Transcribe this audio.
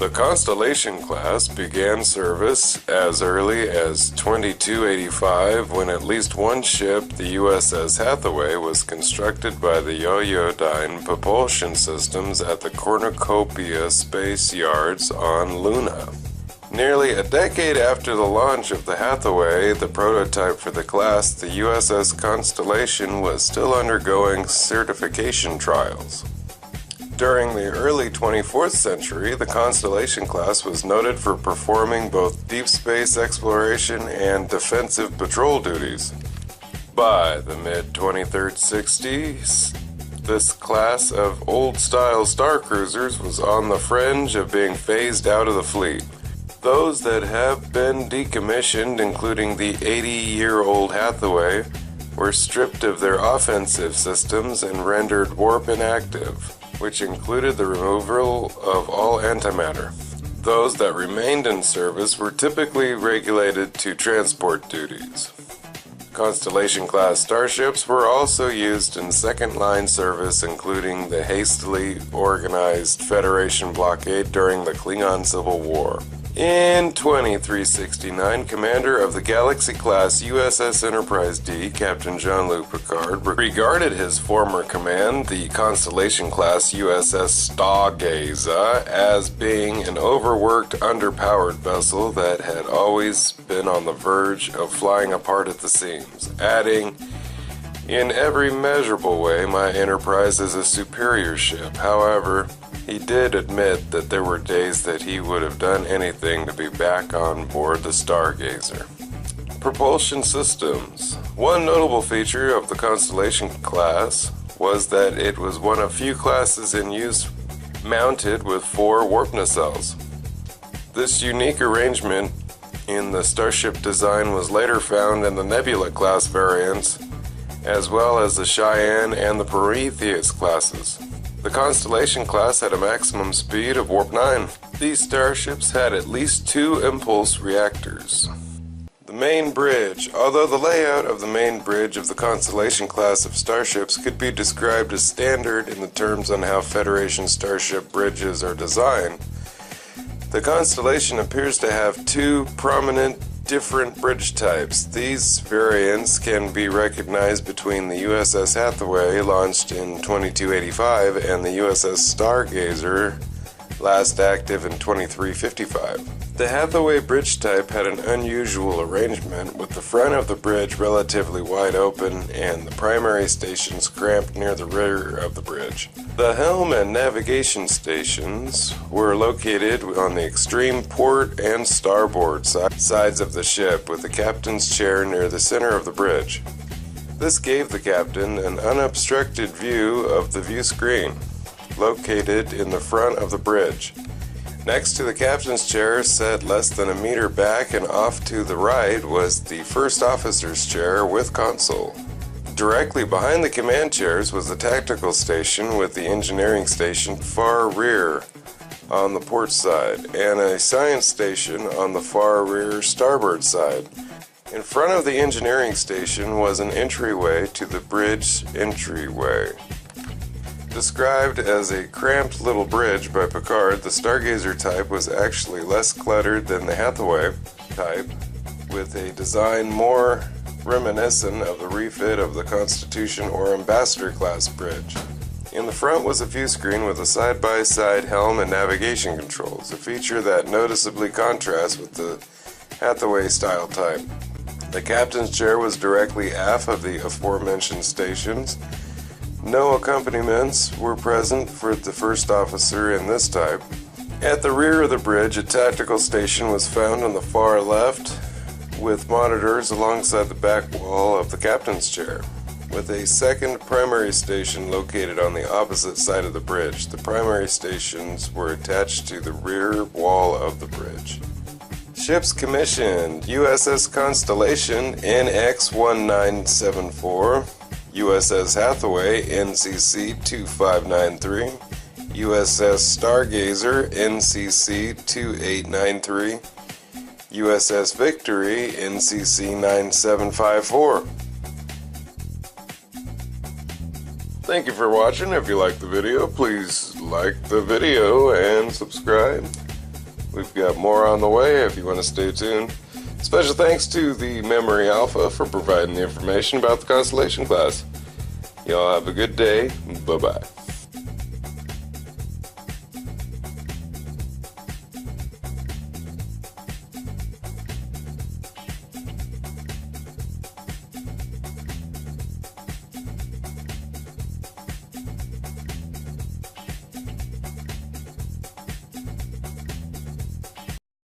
The Constellation class began service as early as 2285 when at least one ship, the USS Hathaway, was constructed by the Yoyodyne propulsion systems at the Cornucopia Space Yards on Luna. Nearly a decade after the launch of the Hathaway, the prototype for the class, the USS Constellation was still undergoing certification trials. During the early 24th century, the Constellation class was noted for performing both deep space exploration and defensive patrol duties. By the mid-2360s, this class of old-style star cruisers was on the fringe of being phased out of the fleet. Those that have been decommissioned, including the 80-year-old Hathaway, were stripped of their offensive systems and rendered warp inactive, which included the removal of all antimatter. Those that remained in service were typically regulated to transport duties. Constellation-class starships were also used in second-line service, including the hastily organized Federation blockade during the Klingon Civil War. In 2369, commander of the Galaxy-class USS Enterprise D, Captain Jean-Luc Picard, regarded his former command, the Constellation-class USS Stargazer, as being an overworked, underpowered vessel that had always been on the verge of flying apart at the seams, adding, "In every measurable way, my Enterprise is a superior ship. However, he did admit that there were days that he would have done anything to be back on board the Stargazer." Propulsion systems. One notable feature of the Constellation class was that it was one of few classes in use mounted with 4 warp nacelles. This unique arrangement in the Starship design was later found in the Nebula class variants, as well as the Cheyenne and the Prometheus classes. The Constellation class had a maximum speed of warp 9. These starships had at least 2 impulse reactors. The main bridge. Although the layout of the main bridge of the Constellation class of starships could be described as standard in the terms on how Federation starship bridges are designed, the Constellation appears to have 2 prominent different bridge types. These variants can be recognized between the USS Hathaway, launched in 2285, and the USS Stargazer, last active in 2355. The Hathaway bridge type had an unusual arrangement, with the front of the bridge relatively wide open and the primary stations cramped near the rear of the bridge. The helm and navigation stations were located on the extreme port and starboard sides of the ship, with the captain's chair near the center of the bridge. This gave the captain an unobstructed view of the view screen, located in the front of the bridge. Next to the captain's chair, set less than a meter back and off to the right, was the first officer's chair with console. Directly behind the command chairs was the tactical station, with the engineering station far rear on the port side, and a science station on the far rear starboard side. In front of the engineering station was an entryway to the bridge entryway. Described as a cramped little bridge by Picard, the Stargazer type was actually less cluttered than the Hathaway type, with a design more reminiscent of the refit of the Constitution or Ambassador class bridge. In the front was a view screen with a side-by-side helm and navigation controls, a feature that noticeably contrasts with the Hathaway style type. The captain's chair was directly aft of the aforementioned stations. No accompaniments were present for the first officer in this type. At the rear of the bridge, a tactical station was found on the far left, with monitors alongside the back wall of the captain's chair, with a second primary station located on the opposite side of the bridge. The primary stations were attached to the rear wall of the bridge. Ships commissioned: USS Constellation NX-1974, USS Hathaway NCC-2593, USS Stargazer NCC-2893, USS Victory NCC-9754. Thank you for watching. If you liked the video, please like the video and subscribe. We've got more on the way if you want to stay tuned. Special thanks to the Memory Alpha for providing the information about the Constellation class. Y'all have a good day. Bye-bye.